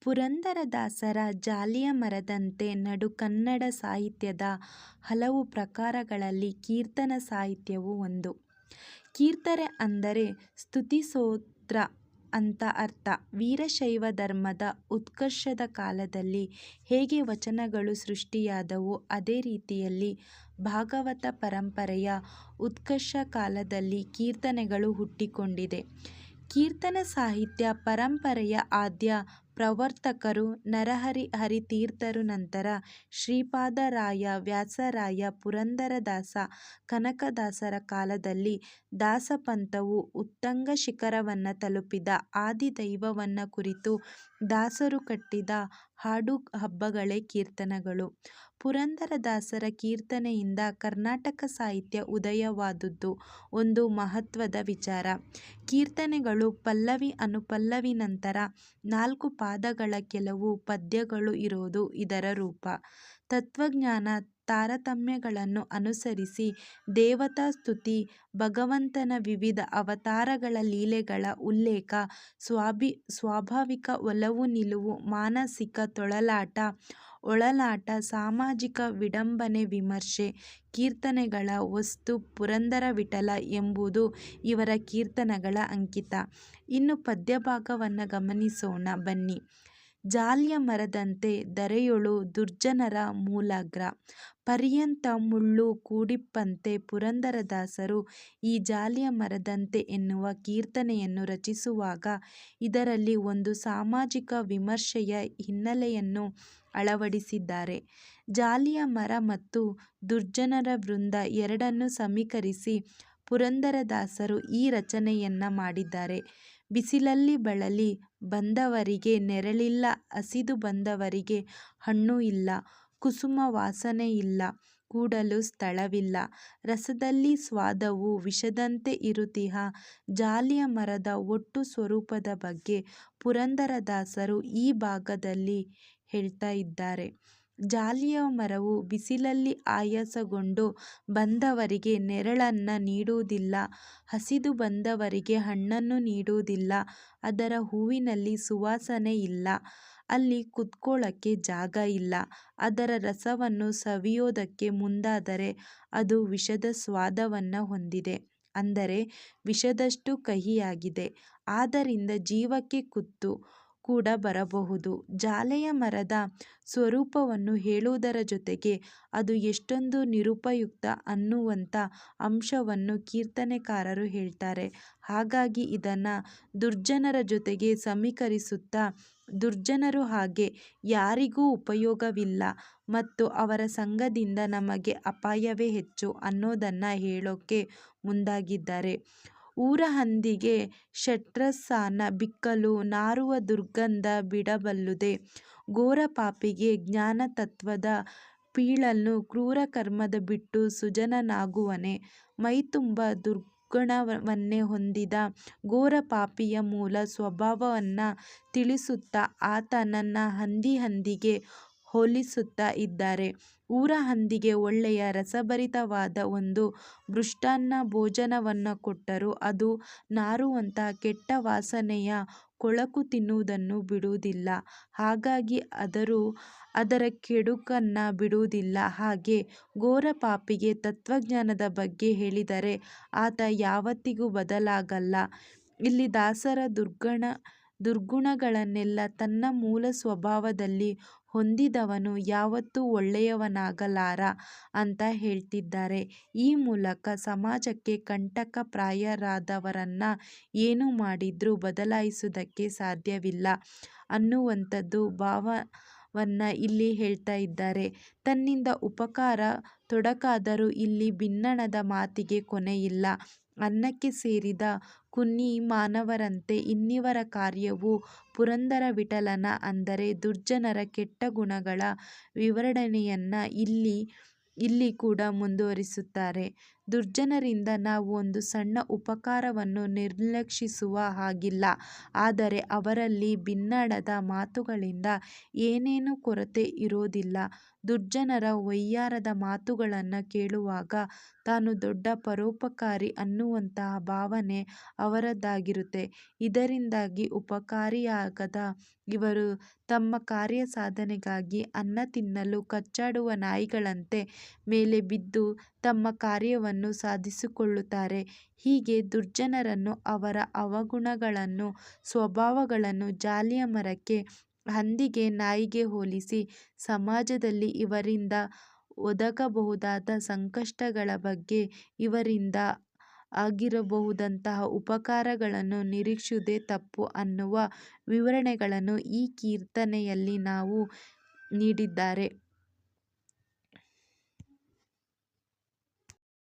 ಪುರಂದರದಾಸರ ಜಾಲಿಯ ಮರದಂತೆ ನಡು ಕನ್ನಡ ಸಾಹಿತ್ಯದ ಹಲವು ಪ್ರಕಾರಗಳಲ್ಲಿ ಕೀರ್ತನ ಸಾಹಿತ್ಯವೂ ಒಂದು. ಕೀರ್ತನೆ ಅಂದರೆ ಸ್ತುತಿಸ್ತೋತ್ರ ಅಂತ ಅರ್ಥ. ವೀರಶೈವ ಧರ್ಮದ ಉತ್ಕರ್ಷದ ಕಾಲದಲ್ಲಿ ಹೇಗೆ ವಚನಗಳು ಸೃಷ್ಟಿಯಾದವೋ ಅದೇ ರೀತಿಯಲ್ಲಿ ಭಾಗವತ ಪರಂಪರೆಯ ಉತ್ಕರ್ಷ ಕಾಲದಲ್ಲಿ ಕೀರ್ತನೆಗಳು ಹುಟ್ಟಿಕೊಂಡಿದೆ. ಕೀರ್ತನ ಸಾಹಿತ್ಯ ಪರಂಪರೆಯ ಆದ್ಯ ಪ್ರವರ್ತಕರು ನರಹರಿ ಹರಿತೀರ್ಥರು, ನಂತರ ಶ್ರೀಪಾದರಾಯ, ವ್ಯಾಸರಾಯ, ಪುರಂದರದಾಸ, ಕನಕದಾಸರ ಕಾಲದಲ್ಲಿ ದಾಸಪಂಥವು ಉತ್ತುಂಗ ಶಿಖರವನ್ನು ತಲುಪಿದ ಆದಿದೈವವನ್ನು ಕುರಿತು ದಾಸರು ಕಟ್ಟಿದ ಹಾಡು ಹಬ್ಬಗಳೇ ಕೀರ್ತನೆಗಳು. ಪುರಂದರದಾಸರ ಕೀರ್ತನೆಯಿಂದ ಕರ್ನಾಟಕ ಸಾಹಿತ್ಯ ಉದಯವಾದುದು ಒಂದು ಮಹತ್ವದ ವಿಚಾರ. ಕೀರ್ತನೆಗಳು ಪಲ್ಲವಿ, ಅನುಪಲ್ಲವಿ, ನಂತರ 4 ಪಾದಗಳ ಕೆಲವು ಪದ್ಯಗಳು ಇರೋದು ಇದರ ರೂಪ. ತತ್ವಜ್ಞಾನ ತಾರತಮ್ಯಗಳನ್ನು ಅನುಸರಿಸಿ ದೇವತಾ ಸ್ತುತಿ, ಭಗವಂತನ ವಿವಿಧ ಅವತಾರಗಳ ಲೀಲೆಗಳ ಉಲ್ಲೇಖ, ಸ್ವಾಭಾವಿಕ ಒಲವು ನಿಲುವು, ಮಾನಸಿಕ ತೊಳಲಾಟ ಒಳನಾಟ, ಸಾಮಾಜಿಕ ವಿಡಂಬನೆ ವಿಮರ್ಶೆ ಕೀರ್ತನೆಗಳ ವಸ್ತು. ಪುರಂದರ ವಿಠಲ ಎಂಬುದು ಇವರ ಕೀರ್ತನೆಗಳ ಅಂಕಿತ. ಇನ್ನು ಪದ್ಯಭಾಗವನ್ನು ಗಮನಿಸೋಣ ಬನ್ನಿ. ಜಾಲಿಯ ಮರದಂತೆ ಧರೆಯೊಳು ದುರ್ಜನರ ಮೂಲಾಗ್ರ ಪರ್ಯಂತ ಮುಳ್ಳು ಕೂಡಿಪ್ಪಂತೆ. ಪುರಂದರದಾಸರು ಈ ಜಾಲಿಯ ಮರದಂತೆ ಎನ್ನುವ ಕೀರ್ತನೆಯನ್ನು ರಚಿಸುವಾಗ ಇದರಲ್ಲಿ ಒಂದು ಸಾಮಾಜಿಕ ವಿಮರ್ಶೆಯ ಹಿನ್ನೆಲೆಯನ್ನು ಅಳವಡಿಸಿದ್ದಾರೆ. ಜಾಲಿಯ ಮರ ಮತ್ತು ದುರ್ಜನರ ವೃಂದ ಎರಡನ್ನೂ ಸಮೀಕರಿಸಿ ಪುರಂದರದಾಸರು ಈ ರಚನೆಯನ್ನು ಮಾಡಿದ್ದಾರೆ. ಬಿಸಿಲಲ್ಲಿ ಬಳಲಿ ಬಂದವರಿಗೆ ನೆರಳಿಲ್ಲ, ಹಸಿದು ಬಂದವರಿಗೆ ಹಣ್ಣು ಇಲ್ಲ, ಕುಸುಮ ವಾಸನೆ ಇಲ್ಲ, ಕೂಡಲು ಸ್ಥಳವಿಲ್ಲ, ರಸದಲ್ಲಿ ಸ್ವಾದವು ವಿಷದಂತೆ ಇರುತಿಹ ಜಾಲಿಯ ಮರದ ಒಟ್ಟು ಸ್ವರೂಪದ ಬಗ್ಗೆ ಪುರಂದರದಾಸರು ಈ ಭಾಗದಲ್ಲಿ ಹೇಳ್ತಾ ಇದ್ದಾರೆ. ಜಾಲಿಯ ಮರವು ಬಿಸಿಲಲ್ಲಿ ಆಯಾಸಗೊಂಡು ಬಂದವರಿಗೆ ನೆರಳನ್ನು ನೀಡುವುದಿಲ್ಲ, ಹಸಿದು ಬಂದವರಿಗೆ ಹಣ್ಣನ್ನು ನೀಡುವುದಿಲ್ಲ, ಅದರ ಹೂವಿನಲ್ಲಿ ಸುವಾಸನೆ ಇಲ್ಲ, ಅಲ್ಲಿ ಕೂತ್ಕೊಳ್ಳೋಕ್ಕೆ ಜಾಗ ಇಲ್ಲ, ಅದರ ರಸವನ್ನು ಸವಿಯೋದಕ್ಕೆ ಮುಂದಾದರೆ ಅದು ವಿಷದ ಸ್ವಾದವನ್ನು ಹೊಂದಿದೆ, ಅಂದರೆ ವಿಷದಷ್ಟು ಕಹಿಯಾಗಿದೆ, ಆದ್ದರಿಂದ ಜೀವಕ್ಕೆ ಕುತ್ತು ಕೂಡ ಬರಬಹುದು. ಜಾಲಿಯ ಮರದ ಸ್ವರೂಪವನ್ನು ಹೇಳುವುದರ ಜೊತೆಗೆ ಅದು ಎಷ್ಟೊಂದು ನಿರುಪಯುಕ್ತ ಅನ್ನುವಂಥ ಅಂಶವನ್ನು ಕೀರ್ತನೆಕಾರರು ಹೇಳ್ತಾರೆ. ಹಾಗಾಗಿ ಇದನ್ನು ದುರ್ಜನರ ಜೊತೆಗೆ ಸಮೀಕರಿಸುತ್ತಾ ದುರ್ಜನರು ಹಾಗೆ ಯಾರಿಗೂ ಉಪಯೋಗವಿಲ್ಲ ಮತ್ತು ಅವರ ಸಂಗದಿಂದ ನಮಗೆ ಅಪಾಯವೇ ಹೆಚ್ಚು ಅನ್ನೋದನ್ನು ಹೇಳೋಕ್ಕೆ ಮುಂದಾಗಿದ್ದಾರೆ. ಊರ ಹಂದಿಗೆ ಷಟ್ರಸಾನ ಬಿಕ್ಕಲು ನಾರುವ ದುರ್ಗಂಧ ಬಿಡಬಲ್ಲುದೆ, ಘೋರ ಪಾಪಿಗೆ ಜ್ಞಾನ ತತ್ವದ ಪೀಳಲು ಕ್ರೂರ ಕರ್ಮದ ಬಿಟ್ಟು ಸುಜನನಾಗುವನೆ. ಮೈತುಂಬ ದುರ್ಗುಣವನ್ನೇ ಹೊಂದಿದ ಘೋರ ಪಾಪಿಯ ಮೂಲ ಸ್ವಭಾವವನ್ನು ತಿಳಿಸುತ್ತಾ ಆತ ನನ್ನ ಹಂದಿಗೆ ಹೋಲಿಸುತ್ತಾ ಇದ್ದಾರೆ. ಊರ ಹಂದಿಗೆ ಒಳ್ಳೆಯ ರಸಭರಿತವಾದ ಒಂದು ಮೃಷ್ಟಾನ್ನ ಭೋಜನವನ್ನು ಕೊಟ್ಟರೂ ಅದು ನಾರುವಂಥ ಕೆಟ್ಟ ವಾಸನೆಯ ಕೊಳಕು ತಿನ್ನುವುದನ್ನು ಬಿಡುವುದಿಲ್ಲ, ಹಾಗಾಗಿ ಅದರ ಕೆಡುಕನ್ನು ಬಿಡುವುದಿಲ್ಲ. ಹಾಗೆ ಘೋರ ಪಾಪಿಗೆ ತತ್ವಜ್ಞಾನದ ಬಗ್ಗೆ ಹೇಳಿದರೆ ಆತ ಯಾವತ್ತಿಗೂ ಬದಲಾಗಲ್ಲ. ಇಲ್ಲಿ ದಾಸರ ದುರ್ಗುಣಗಳನ್ನೆಲ್ಲ ತನ್ನ ಮೂಲ ಸ್ವಭಾವದಲ್ಲಿ ಹೊಂದಿದವನು ಯಾವತ್ತೂ ಒಳ್ಳೆಯವನಾಗಲಾರ ಅಂತ ಹೇಳ್ತಿದ್ದಾರೆ. ಈ ಮೂಲಕ ಸಮಾಜಕ್ಕೆ ಕಂಟಕ ಪ್ರಾಯರಾದವರನ್ನು ಏನು ಮಾಡಿದ್ರೂ ಬದಲಾಯಿಸುವುದಕ್ಕೆ ಸಾಧ್ಯವಿಲ್ಲ ಅನ್ನುವಂಥದ್ದು ಭಾವವನ್ನು ಇಲ್ಲಿ ಹೇಳ್ತಾ ಇದ್ದಾರೆ. ತನ್ನಿಂದ ಉಪಕಾರ ತೊಡಕಾದರೂ ಇಲ್ಲಿ ಭಿನ್ನಣದ ಮಾತಿಗೆ ಕೊನೆಯಿಲ್ಲ. ಅನ್ನಕ್ಕೆ ಸೇರಿದ ಕುನ್ನಿ ಮಾನವರಂತೆ ಇನ್ನಿವರ ಕಾರ್ಯವೂ ಪುರಂದರ ವಿಠಲನ ಅಂದರೆ ದುರ್ಜನರ ಕೆಟ್ಟ ಗುಣಗಳ ವಿವರಣೆಯನ್ನು ಇಲ್ಲಿ ಕೂಡ ಮುಂದುವರಿಸುತ್ತಾರೆ. ದುರ್ಜನರಿಂದ ನಾವು ಒಂದು ಸಣ್ಣ ಉಪಕಾರವನ್ನು ನಿರ್ಲಕ್ಷಿಸುವ ಹಾಗಿಲ್ಲ, ಆದರೆ ಅವರಲ್ಲಿ ಭಿನ್ನಣದ ಮಾತುಗಳಿಂದ ಏನೇನೂ ಕೊರತೆ ಇರೋದಿಲ್ಲ. ದುರ್ಜನರ ವೈಯಾರದ ಮಾತುಗಳನ್ನು ಕೇಳುವಾಗ ತಾನು ದೊಡ್ಡ ಪರೋಪಕಾರಿ ಅನ್ನುವಂತಹ ಭಾವನೆ ಅವರದ್ದಾಗಿರುತ್ತೆ. ಇದರಿಂದಾಗಿ ಉಪಕಾರಿಯಾಗದ ಇವರು ತಮ್ಮ ಕಾರ್ಯಸಾಧನೆಗಾಗಿ ಅನ್ನ ತಿನ್ನಲು ಕಚ್ಚಾಡುವ ನಾಯಿಗಳಂತೆ ಮೇಲೆ ಬಿದ್ದು ತಮ್ಮ ಕಾರ್ಯವನ್ನು ಸಾಧಿಸಿಕೊಳ್ಳುತ್ತಾರೆ. ಹೀಗೆ ದುರ್ಜನರನ್ನು, ಅವರ ಅವಗುಣಗಳನ್ನು, ಸ್ವಭಾವಗಳನ್ನು ಜಾಲಿಯ ಮರಕ್ಕೆ, ಹಂದಿಗೆ, ನಾಯಿಗೆ ಹೋಲಿಸಿ ಸಮಾಜದಲ್ಲಿ ಇವರಿಂದ ಒದಗಬಹುದಾದ ಸಂಕಷ್ಟಗಳ ಬಗ್ಗೆ, ಇವರಿಂದ ಆಗಿರಬಹುದಂತಹ ಉಪಕಾರಗಳನ್ನು ನಿರೀಕ್ಷಿಸುವುದೇ ತಪ್ಪು ಅನ್ನುವ ವಿವರಣೆಗಳನ್ನು ಈ ಕೀರ್ತನೆಯಲ್ಲಿ ನಾವು ನೀಡಿದ್ದಾರೆ.